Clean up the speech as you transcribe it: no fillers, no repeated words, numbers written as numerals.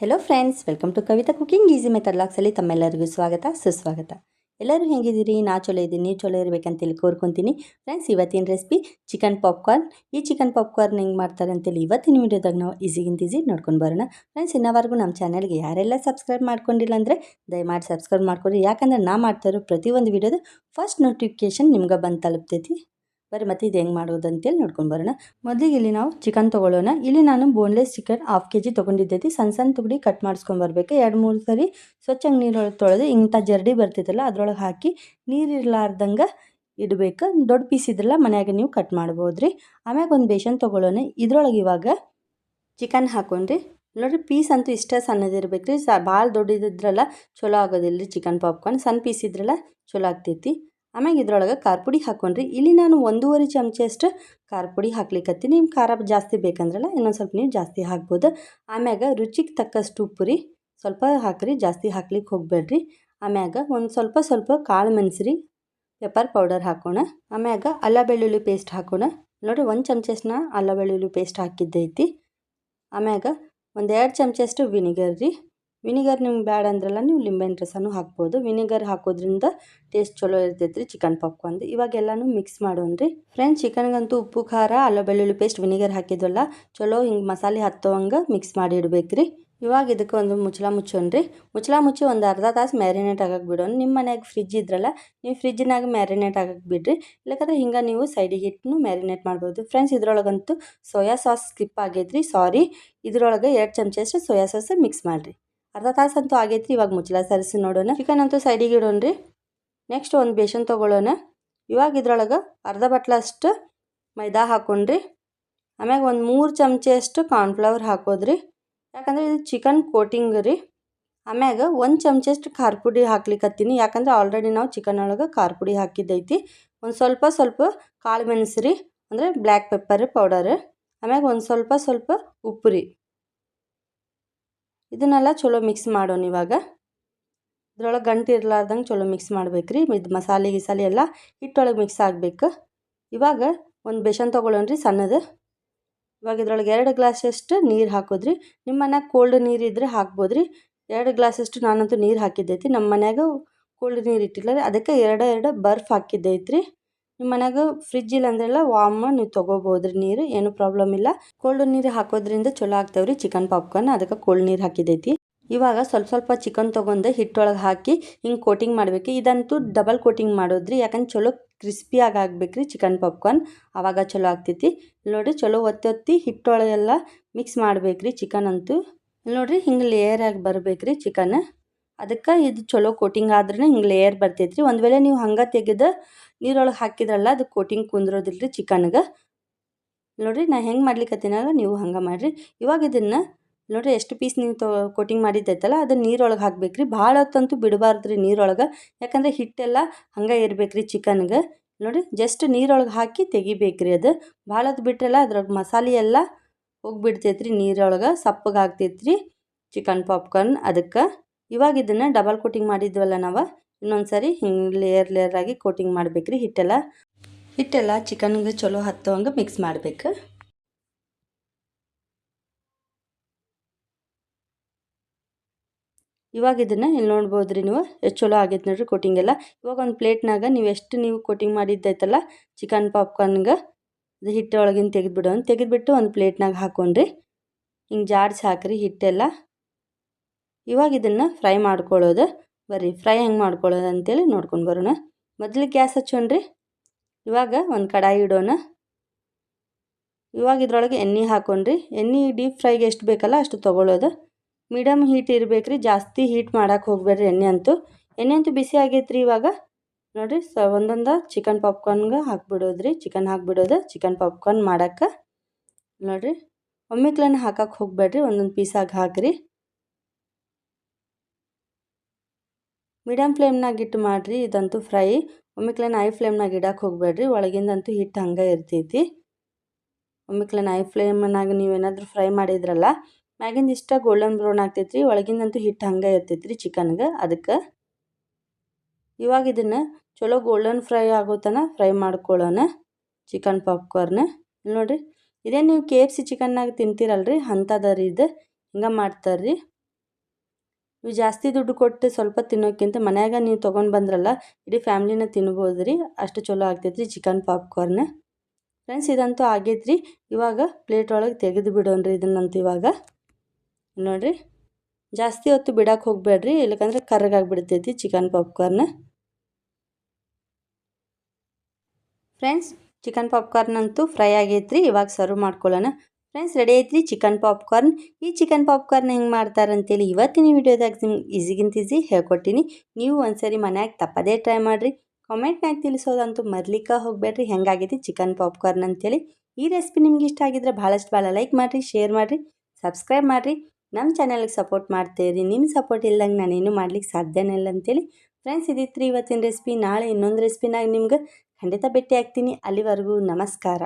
Hello friends, welcome to Kavita cooking easy method ಲಾಕ್ಸಲ್ಲಿ ತಮ್ಮೆಲ್ಲರಿಗೂ ಸ್ವಾಗತ ಸುಸ್ವಾಗತ. ಎಲ್ಲರೂ ಹೇಗಿದ್ದೀರಿ? ನಾ ಚಲೋ ಇದ್ದೀನಿ, ನೀವು ಚಲೋ ಇರಬೇಕಂತೇಳಿ ಕೋರ್ಕೊತೀನಿ. ಫ್ರೆಂಡ್ಸ್, ಇವತ್ತಿನ ರೆಸಿಪಿ ಚಿಕನ್ ಪಾಪ್ಕಾರ್ನ್. ಈ ಚಿಕನ್ ಪಾಪ್ಕಾರ್ನ್ ಹೆಂಗೆ ಮಾಡ್ತಾರೆ ಅಂತೇಳಿ ಇವತ್ತಿನ ವೀಡಿಯೋದಾಗ ನಾವು ಈಸಿಗಿಂತ ಈಸಿ ನೋಡ್ಕೊಂಡು ಬರೋಣ. ಫ್ರೆಂಡ್ಸ್, ಇನ್ನವರೆಗೂ ನಮ್ಮ ಚಾನಲ್ಗೆ ಯಾರೆಲ್ಲ ಸಬ್ಸ್ಕ್ರೈಬ್ ಮಾಡ್ಕೊಂಡಿಲ್ಲ ಅಂದರೆ ದಯಮಾಡಿ ಸಬ್ಸ್ಕ್ರೈಬ್ ಮಾಡ್ಕೊರಿ. ಯಾಕಂದ್ರೆ ನಾ ಮಾಡ್ತಾ ಇರೋ ಪ್ರತಿಯೊಂದು ವೀಡಿಯೋದು ಫಸ್ಟ್ ನೋಟಿಫಿಕೇಷನ್ ನಿಮ್ಗೆ ಬಂದು ತಲುಪ್ತೈತಿ. ಬರೀ ಮತ್ತೆ ಇದು ಹೆಂಗೆ ಮಾಡೋದು ಅಂತೇಳಿ ನೋಡ್ಕೊಂಡು ಬರೋಣ. ಮೊದಲಿಗೆ ಇಲ್ಲಿ ನಾವು ಚಿಕನ್ ತೊಗೊಳ್ಳೋಣ. ಇಲ್ಲಿ ನಾನು ಬೋನ್ಲೆಸ್ ಚಿಕನ್ 1/2 kg ತೊಗೊಂಡಿದ್ದೈತಿ. ಸಣ್ಣ ಸಣ್ಣ ತುಗಡಿ ಕಟ್ ಮಾಡಿಸ್ಕೊಂಬರ್ಬೇಕು. 2-3 ಸರಿ ಸ್ವಚ್ಛಂಗೆ ನೀರೊಳಗೆ ತೊಳೆದು ಇಂಥ ಜರಡಿ ಬರ್ತೈತಲ್ಲ ಅದ್ರೊಳಗೆ ಹಾಕಿ ನೀರಿರ್ಲಾರ್ದಂಗೆ ಇಡಬೇಕು. ದೊಡ್ಡ ಪೀಸ್ ಇದ್ರಲ್ಲ ಮನ್ಯಾಗ ನೀವು ಕಟ್ ಮಾಡ್ಬೋದ್ರಿ. ಆಮ್ಯಾಗ ಒಂದು ಬೇಸನ್ ತೊಗೊಳ್ಳೋಣ. ಇದ್ರೊಳಗೆ ಇವಾಗ ಚಿಕನ್ ಹಾಕೊಂಡ್ರಿ. ನೋಡಿರಿ, ಪೀಸ್ ಅಂತೂ ಇಷ್ಟ ಸಣ್ಣದಿರ್ಬೇಕು ರೀ. ಭಾಳ ದೊಡ್ಡದಿದ್ರಲ್ಲ ಚಲೋ ಆಗೋದಿಲ್ಲ ರೀ ಚಿಕನ್ ಪಾಪ್ಕಾರ್ನ್. ಸಣ್ಣ ಪೀಸ್ ಇದ್ರಲ್ಲ ಚಲೋ ಆಗ್ತೈತಿ. ಆಮ್ಯಾಗ ಇದ್ರೊಳಗೆ ಖಾರ ಪುಡಿ ಹಾಕ್ಕೊಂಡ್ರಿ. ಇಲ್ಲಿ ನಾನು 1.5 ಚಮಚ ಅಷ್ಟು ಖಾರ ಪುಡಿ ಹಾಕ್ಲಿಕ್ಕತ್ತೀನಿ. ನಿಮ್ಮ ಖಾರ ಜಾಸ್ತಿ ಬೇಕಂದ್ರಲ್ಲ ಇನ್ನೊಂದು ಸ್ವಲ್ಪ ನೀವು ಜಾಸ್ತಿ ಹಾಕ್ಬೋದು. ಆಮ್ಯಾಗ ರುಚಿಗೆ ತಕ್ಕಷ್ಟು ಉಪ್ಪು ರೀ ಸ್ವಲ್ಪ ಹಾಕ್ರಿ, ಜಾಸ್ತಿ ಹಾಕ್ಲಿಕ್ಕೆ ಹೋಗಬೇಡ್ರಿ. ಆಮ್ಯಾಗ ಒಂದು ಸ್ವಲ್ಪ ಕಾಳು ಮೆಣಸ್ರಿ ಪೆಪ್ಪರ್ ಪೌಡರ್ ಹಾಕೋಣ. ಆಮ್ಯಾಗ ಅಲ್ಲ ಬೆಳ್ಳುಳ್ಳಿ ಪೇಸ್ಟ್ ಹಾಕೋಣ. ನೋಡಿ, 1 ಚಮಚನ ಅಲ್ಲ ಬೆಳ್ಳುಳ್ಳಿ ಪೇಸ್ಟ್ ಹಾಕಿದ್ದೈತಿ. ಆಮ್ಯಾಗ 1-2 ಚಮಚಷ್ಟು ವಿನಿಗರ್ ರೀ. ವಿನಿಗರ್ ನಿಮ್ಗೆ ಬ್ಯಾಡ ಅಂದ್ರಲ್ಲ ನೀವು ಲಿಂಬೆಹಣ್ಣು ರಸನೂ ಹಾಕ್ಬೋದು. ವಿನಿಗರ್ ಹಾಕೋದ್ರಿಂದ ಟೇಸ್ಟ್ ಚಲೋ ಇರ್ತೈತೆ ರೀ ಚಿಕನ್ ಪಾಪ್ಕಾರ್ನ್. ಇವಾಗೆಲ್ಲನೂ ಮಿಕ್ಸ್ ಮಾಡೋಣ್ರಿ. ಫ್ರೆಂಡ್ಸ್, ಚಿಕನ್ಗಂತೂ ಉಪ್ಪು, ಖಾರ, ಅಲ್ಲ ಬೆಳ್ಳುಳ್ಳಿ ಪೇಸ್ಟ್, ವಿನಿಗರ್ ಹಾಕಿದ್ವಲ್ಲ ಚಲೋ ಹಿಂಗೆ ಮಸಾಲೆ ಹತ್ತೋವಂಗೆ ಮಿಕ್ಸ್ ಮಾಡಿ ಇಡಬೇಕು ರೀ. ಇವಾಗ ಇದಕ್ಕೆ ಒಂದು ಮುಚ್ಚಳ ಮುಚ್ಚೋಣ್ರಿ. ಮುಚ್ಚಳ ಮುಚ್ಚಿ ಒಂದು ಅರ್ಧ ತಾಸು ಮ್ಯಾರಿನೇಟ್ ಆಗಕ್ಕೆ ಬಿಡೋಣ. ನಿಮ್ಮ ಮನ್ಯಾಗ ಫ್ರಿಜ್ ಇದ್ರಲ್ಲ ನೀವು ಫ್ರಿಜ್ಜಿನಾಗ ಮ್ಯಾರಿನೇಟ್ ಆಗಕ್ಕೆ ಬಿಡ್ರಿ. ಇಲ್ಲಕಂದ್ರೆ ಹಿಂಗೆ ನೀವು ಸೈಡಿಗೆ ಇಟ್ಟು ಮ್ಯಾರಿನೇಟ್ ಮಾಡ್ಬೋದು. ಫ್ರೆಂಡ್ಸ್, ಇದ್ರೊಳಗಂತೂ ಸೋಯಾ ಸಾಸ್ ಸ್ಕಿಪ್ ಆಗೈತ್ರಿ, ಸಾರಿ. ಇದ್ರೊಳಗೆ 2 ಚಮಚಷ್ಟು ಸೋಯಾ ಸಾಸ್ ಮಿಕ್ಸ್ ಮಾಡಿರಿ. ಅರ್ಧ ತಾಸು ಅಂತೂ ಆಗೈತ್ರಿ. ಇವಾಗ ಮುಚ್ಚಳ ಸರಿಸಿ ನೋಡೋಣ. ಚಿಕನ್ ಅಂತೂ ಸೈಡಿಗೆ ಇಡೋಣ್ರಿ. ನೆಕ್ಸ್ಟ್ ಒಂದು ಬೇಸನ್ ತೊಗೊಳ್ಳೋಣ. ಇವಾಗ ಇದ್ರೊಳಗೆ ಅರ್ಧ ಬಟ್ಲಷ್ಟು ಮೈದಾ ಹಾಕ್ಕೊಂಡ್ರಿ. ಆಮ್ಯಾಗ ಒಂದು 3 ಚಮಚಷ್ಟು ಕಾರ್ನ್ಫ್ಲವರ್ ಹಾಕೋದ್ರಿ. ಯಾಕಂದರೆ ಇದು ಚಿಕನ್ ಕೋಟಿಂಗ್ ರೀ. ಆಮ್ಯಾಗ 1 ಚಮಚಷ್ಟು ಖಾರ ಪುಡಿ ಹಾಕ್ಲಿಕ್ಕತ್ತೀನಿ. ಯಾಕಂದ್ರೆ ಆಲ್ರೆಡಿ ನಾವು ಚಿಕನ್ ಒಳಗೆ ಖಾರ ಪುಡಿ ಹಾಕಿದ್ದೈತಿ. ಒಂದು ಸ್ವಲ್ಪ ಕಾಳು ಮೆಣಸು ರೀ, ಅಂದರೆ ಬ್ಲ್ಯಾಕ್ ಪೆಪ್ಪರ್ ಪೌಡರ್. ಆಮ್ಯಾಗ ಒಂದು ಸ್ವಲ್ಪ ಉಪ್ಪು ರೀ. ಇದನ್ನೆಲ್ಲ ಚಲೋ ಮಿಕ್ಸ್ ಮಾಡೋಣ. ಇವಾಗ ಇದ್ರೊಳಗೆ ಗಂಟು ಇರಲಾರ್ದಂಗೆ ಚಲೋ ಮಿಕ್ಸ್ ಮಾಡ್ಬೇಕ್ರಿ. ಇದು ಮಸಾಲೆ ಗಿಸಾಲೆ ಎಲ್ಲ ಹಿಟ್ಟೊಳಗೆ ಮಿಕ್ಸ್ ಆಗಬೇಕು. ಇವಾಗ ಒಂದು ಬೇಸನ್ ತೊಗೊಳ್ಳೋಣ್ರಿ ಸಣ್ಣದು. ಇವಾಗ ಇದ್ರೊಳಗೆ 2 ಗ್ಲಾಸಷ್ಟು ನೀರು ಹಾಕೋದ್ರಿ. ನಿಮ್ಮ ಮನ್ಯಾಗ ಕೋಲ್ಡ್ ನೀರು ಇದ್ದರೆ ಹಾಕ್ಬೋದ್ರಿ. 2 ಗ್ಲಾಸಷ್ಟು ನಾನಂತೂ ನೀರು ಹಾಕಿದ್ದೈತಿ. ನಮ್ಮ ಮನ್ಯಾಗ ಕೋಲ್ಡ್ ನೀರು ಇಟ್ಟಿಲ್ಲ, ಅದಕ್ಕೆ 2 ಬರ್ಫ್ ಹಾಕಿದ್ದೈತ್ರಿ. ನಿಮ್ಮ ಮನ್ಯಾಗ ಫ್ರಿಜ್ ಇಲ್ಲ ಅಂದ್ರೆಲ್ಲ ವಾಮ್ ನೀವು ತೊಗೋಬೋದ್ರಿ ನೀರು, ಏನು ಪ್ರಾಬ್ಲಮ್ ಇಲ್ಲ. ಕೋಲ್ಡ್ ನೀರು ಹಾಕೋದ್ರಿಂದ ಚಲೋ ಆಗ್ತಾವ್ರಿ ಚಿಕನ್ ಪಾಪ್ಕಾರ್ನ್, ಅದಕ್ಕೆ ಕೋಲ್ಡ್ ನೀರು ಹಾಕಿದ್ದೈತಿ. ಇವಾಗ ಸ್ವಲ್ಪ ಚಿಕನ್ ತೊಗೊಂಡು ಹಿಟ್ಟೊಳಗೆ ಹಾಕಿ ಹಿಂಗೆ ಕೋಟಿಂಗ್ ಮಾಡಬೇಕು. ಇದಂತೂ ಡಬಲ್ ಕೋಟಿಂಗ್ ಮಾಡೋದ್ರಿ. ಯಾಕಂದ್ರೆ ಚಲೋ ಕ್ರಿಸ್ಪಿಯಾಗಿ ಆಗ್ಬೇಕ್ರಿ ಚಿಕನ್ ಪಾಪ್ಕಾರ್ನ್, ಆವಾಗ ಚಲೋ ಆಗ್ತೈತಿ. ನೋಡಿರಿ, ಚಲೋ ಒತ್ತಿ ಹಿಟ್ಟೊಳಗೆಲ್ಲ ಮಿಕ್ಸ್ ಮಾಡ್ಬೇಕ್ರಿ ಚಿಕನ್ ಅಂತೂ. ನೋಡಿರಿ, ಹಿಂಗೆ ಲೇಯರ್ ಆಗಿ ಬರ್ಬೇಕ್ರಿ ಚಿಕನ್. ಅದಕ್ಕೆ ಇದು ಚಲೋ ಕೋಟಿಂಗ್ ಆದ್ರೂ ಹಿಂಗೆ ಲೇಯರ್ ಬರ್ತೈತ್ರಿ. ಒಂದು ವೇಳೆ ನೀವು ಹಂಗೆ ತೆಗೆದು ನೀರೊಳಗೆ ಹಾಕಿದ್ರಲ್ಲ ಅದು ಕೋಟಿಂಗ್ ಕುಂದ್ರೋದಿಲ್ಲ ರೀ ಚಿಕನ್ಗೆ. ನೋಡಿರಿ, ನಾ ಹೆಂಗೆ ಮಾಡ್ಲಿಕ್ಕತ್ತೀನಲ್ಲ ನೀವು ಹಂಗೆ ಮಾಡಿರಿ. ಇವಾಗ ಇದನ್ನು ನೋಡಿರಿ, ಎಷ್ಟು ಪೀಸ್ ನೀವು ಕೋಟಿಂಗ್ ಮಾಡಿದ್ದೈತಲ್ಲ ಅದನ್ನು ನೀರೊಳಗೆ ಹಾಕ್ಬೇಕ್ರಿ. ಭಾಳ ಹೊತ್ತಂತೂ ಬಿಡಬಾರ್ದು ರೀ ನೀರೊಳಗೆ, ಯಾಕಂದರೆ ಹಿಟ್ಟೆಲ್ಲ ಹಂಗೆ ಇರ್ಬೇಕ್ರಿ ಚಿಕನ್ಗೆ. ನೋಡಿ, ಜಸ್ಟ್ ನೀರೊಳಗೆ ಹಾಕಿ ತೆಗಿಬೇಕ್ರಿ. ಅದು ಭಾಳ ಹೊತ್ತು ಬಿಟ್ರಲ್ಲ ಅದ್ರೊಳಗೆ ಮಸಾಲೆ ಎಲ್ಲ ಹೋಗಿಬಿಡ್ತೈತ್ರಿ, ನೀರೊಳಗೆ ಸಪ್ಪಗೆ ಆಗ್ತೈತ್ರಿ ಚಿಕನ್ ಪಾಪ್ಕಾರ್ನ್. ಅದಕ್ಕೆ ಇವಾಗ ಇದನ್ನು ಡಬಲ್ ಕೋಟಿಂಗ್ ಮಾಡಿದ್ವಲ್ಲ ನಾವು, ಇನ್ನೊಂದು ಸರಿ ಹಿಂಗೆ ಲೇಯರ್ ಆಗಿ ಕೋಟಿಂಗ್ ಮಾಡ್ಬೇಕ್ರಿ. ಹಿಟ್ಟೆಲ್ಲ ಚಿಕನ್ಗೆ ಚಲೋ ಹತ್ತೋವಂಗೆ ಮಿಕ್ಸ್ ಮಾಡಬೇಕು. ಇವಾಗ ಇದನ್ನು ಇಲ್ಲಿ ನೋಡ್ಬೋದ್ರಿ ನೀವು, ಎಷ್ಟು ಚಲೋ ಆಗೈತೆ ನೋಡ್ರಿ ಕೋಟಿಂಗ್ ಎಲ್ಲ. ಇವಾಗ ಒಂದು ಪ್ಲೇಟ್ನಾಗ ನೀವು ಕೋಟಿಂಗ್ ಮಾಡಿದ್ದೈತಲ್ಲ ಚಿಕನ್ ಪಾಪ್ಕಾರ್ನ್ಗೆ ಅದು ಹಿಟ್ಟೊಳಗಿನ ತೆಗೆದುಬಿಟ್ಟು ಒಂದು ಪ್ಲೇಟ್ನಾಗ ಹಾಕ್ಕೊಂಡ್ರಿ. ಹಿಂಗೆ ಜಾಡ್ಸಿ ಹಾಕ್ರಿ ಹಿಟ್ಟೆಲ್ಲ. ಇವಾಗ ಇದನ್ನು ಫ್ರೈ ಮಾಡ್ಕೊಳ್ಳೋದು. ಬರ್ರಿ, ಫ್ರೈ ಹೆಂಗೆ ಮಾಡ್ಕೊಳ್ಳೋದು ಅಂತೇಳಿ ನೋಡ್ಕೊಂಡು ಬರೋಣ. ಮೊದಲಿಗೆ ಗ್ಯಾಸ್ ಹಚ್ಚೋಣ್ರಿ. ಇವಾಗ ಒಂದು ಕಡಾಯಿ ಇಡೋಣ. ಇವಾಗ ಇದ್ರೊಳಗೆ ಎಣ್ಣೆ ಹಾಕ್ಕೊಂಡ್ರಿ. ಎಣ್ಣೆ ಡೀಪ್ ಫ್ರೈಗೆ ಎಷ್ಟು ಬೇಕಲ್ಲ ಅಷ್ಟು ತೊಗೊಳ್ಳೋದು. ಮೀಡಿಯಮ್ ಹೀಟ್ ಇರಬೇಕ್ರಿ, ಜಾಸ್ತಿ ಹೀಟ್ ಮಾಡೋಕೆ ಹೋಗಬೇಡ್ರಿ. ಎಣ್ಣೆ ಅಂತೂ ಬಿಸಿ ಆಗೈತ್ರಿ. ಇವಾಗ ನೋಡಿರಿ, ಒಂದೊಂದು ಚಿಕನ್ ಪಾಪ್ಕಾರ್ನ್ಗೆ ಹಾಕ್ಬಿಡೋದ್ರಿ. ಚಿಕನ್ ಪಾಪ್ಕಾರ್ನ್ ಮಾಡೋಕ್ಕೆ ನೋಡಿರಿ, ಒಮ್ಮಿಕ್ಲನ್ನ ಹಾಕಕ್ಕೆ ಹೋಗಬೇಡ್ರಿ, ಒಂದೊಂದು ಪೀಸಾಗಿ ಹಾಕಿರಿ. ಮೀಡಿಯಮ್ ಫ್ಲೇಮ್ನಾಗ ಇಟ್ಟು ಮಾಡಿರಿ ಇದಂತೂ ಫ್ರೈ. ಒಮ್ಮಿಕ್ಲನ್ನ ಹೈ ಫ್ಲೇಮ್ನಾಗ ಇಡಕ್ಕೆ ಹೋಗಬೇಡ್ರಿ, ಒಳಗಿಂದಂತೂ ಹಿಟ್ಟು ಹಂಗೆ ಇರ್ತೈತಿ. ಒಮ್ಮಿಕ್ಲನ್ನ ಹೈ ಫ್ಲೇಮ್ನಾಗ ನೀವೇನಾದರೂ ಫ್ರೈ ಮಾಡಿದ್ರಲ್ಲ ಮ್ಯಾಗಿಂದ ಇಷ್ಟ ಗೋಲ್ಡನ್ ಬ್ರೌನ್ ಆಗ್ತೈತ್ರಿ, ಒಳಗಿಂದಂತೂ ಹಿಟ್ಟು ಹಂಗೆ ಇರ್ತೈತ್ರಿ ಚಿಕನ್ಗೆ. ಅದಕ್ಕೆ ಇವಾಗ ಇದನ್ನು ಚಲೋ ಗೋಲ್ಡನ್ ಫ್ರೈ ಆಗೋ ತನಕ ಫ್ರೈ ಮಾಡ್ಕೊಳ್ಳೋಣ ಚಿಕನ್ ಪಾಪ್ಕಾರ್ನ್. ನೋಡಿರಿ, ಇದೇ ನೀವು KFC ಚಿಕನ್ನಾಗ ತಿಂತೀರಲ್ರಿ ಅಂಥದ್ದು ರೀ ಇದು. ಹಿಂಗೆ ಮಾಡ್ತಾರ್ರಿ. ನೀವು ಜಾಸ್ತಿ ದುಡ್ಡು ಕೊಟ್ಟು ಸ್ವಲ್ಪ ತಿನ್ನೋಕ್ಕಿಂತ ಮನ್ಯಾಗ ನೀವು ತೊಗೊಂಡು ಬಂದ್ರಲ್ಲ ಇಡೀ ಫ್ಯಾಮ್ಲಿನ ತಿನ್ಬೋದು ರೀ. ಅಷ್ಟು ಚಲೋ ಆಗ್ತೈತೆ ರೀ ಚಿಕನ್ ಪಾಪ್ಕಾರ್ನ್. ಫ್ರೆಂಡ್ಸ್ ಇದಂತೂ ಆಗೈತೆ ರೀ. ಇವಾಗ ಪ್ಲೇಟ್ ಒಳಗೆ ತೆಗೆದು ಬಿಡೋಣ್ರಿ ಇದನ್ನಂತೂ. ಇವಾಗ ನೋಡಿರಿ, ಜಾಸ್ತಿ ಹೊತ್ತು ಬಿಡಕ್ಕೆ ಹೋಗಬೇಡ್ರಿ, ಇಲ್ಲಕಂದ್ರೆ ಕರ್ರಗಾಗ್ಬಿಡ್ತೈತಿ chicken popcorn. Friends chicken popcorn ಅಂತೂ ಫ್ರೈ ಆಗೈತೆ ರೀ. ಇವಾಗ ಸರ್ವ್ ಮಾಡ್ಕೊಳ್ಳೋಣ. ಫ್ರೆಂಡ್ಸ್ ರೆಡಿ ಐತ್ರಿ ಚಿಕನ್ ಪಾಪ್ಕಾರ್ನ್. ಈ ಚಿಕನ್ ಪಾಪ್ಕಾರ್ನ್ ಹೆಂಗೆ ಮಾಡ್ತಾರಂತೇಳಿ ಇವತ್ತಿನ ವಿಡಿಯೋದಾಗ ನಿಮ್ಗೆ ಈಸಿಗಿಂತ ಈಸಿ ಹೇಳ್ಕೊಟ್ಟಿನಿ. ನೀವು ಒಂದ್ಸರಿ ಮನ್ಯಾಗ ತಪ್ಪದೇ ಟ್ರೈ ಮಾಡಿರಿ. ಕಾಮೆಂಟ್ನಾಗ ತಿಳಿಸೋದಂತೂ ಮರ್ಲಿಕ್ಕೆ ಹೋಗಬೇಡ್ರಿ ಹೆಂಗಾಗೈತಿ ಚಿಕನ್ ಪಾಪ್ಕಾರ್ನ್ ಅಂತೇಳಿ. ಈ ರೆಸಿಪಿ ನಿಮ್ಗೆ ಇಷ್ಟ ಆಗಿದ್ರೆ ಭಾಳ ಲೈಕ್ ಮಾಡಿರಿ, ಶೇರ್ ಮಾಡಿರಿ, ಸಬ್ಸ್ಕ್ರೈಬ್ ಮಾಡಿರಿ. ನಮ್ಮ ಚಾನಲ್ಗೆ ಸಪೋರ್ಟ್ ಮಾಡ್ತೀರಿ. ನಿಮ್ಮ ಸಪೋರ್ಟ್ ಇಲ್ದಂಗೆ ನಾನೇನು ಮಾಡ್ಲಿಕ್ಕೆ ಸಾಧ್ಯನೇ ಇಲ್ಲ ಅಂತೇಳಿ. ಫ್ರೆಂಡ್ಸ್ ಇದಿತ್ತು ರೀ ಇವತ್ತಿನ ರೆಸಿಪಿ. ನಾಳೆ ಇನ್ನೊಂದು ರೆಸಿಪಿನಾಗ ನಿಮ್ಗೆ ಖಂಡಿತ ಭೇಟಿ ಆಗ್ತೀನಿ. ಅಲ್ಲಿವರೆಗೂ ನಮಸ್ಕಾರ.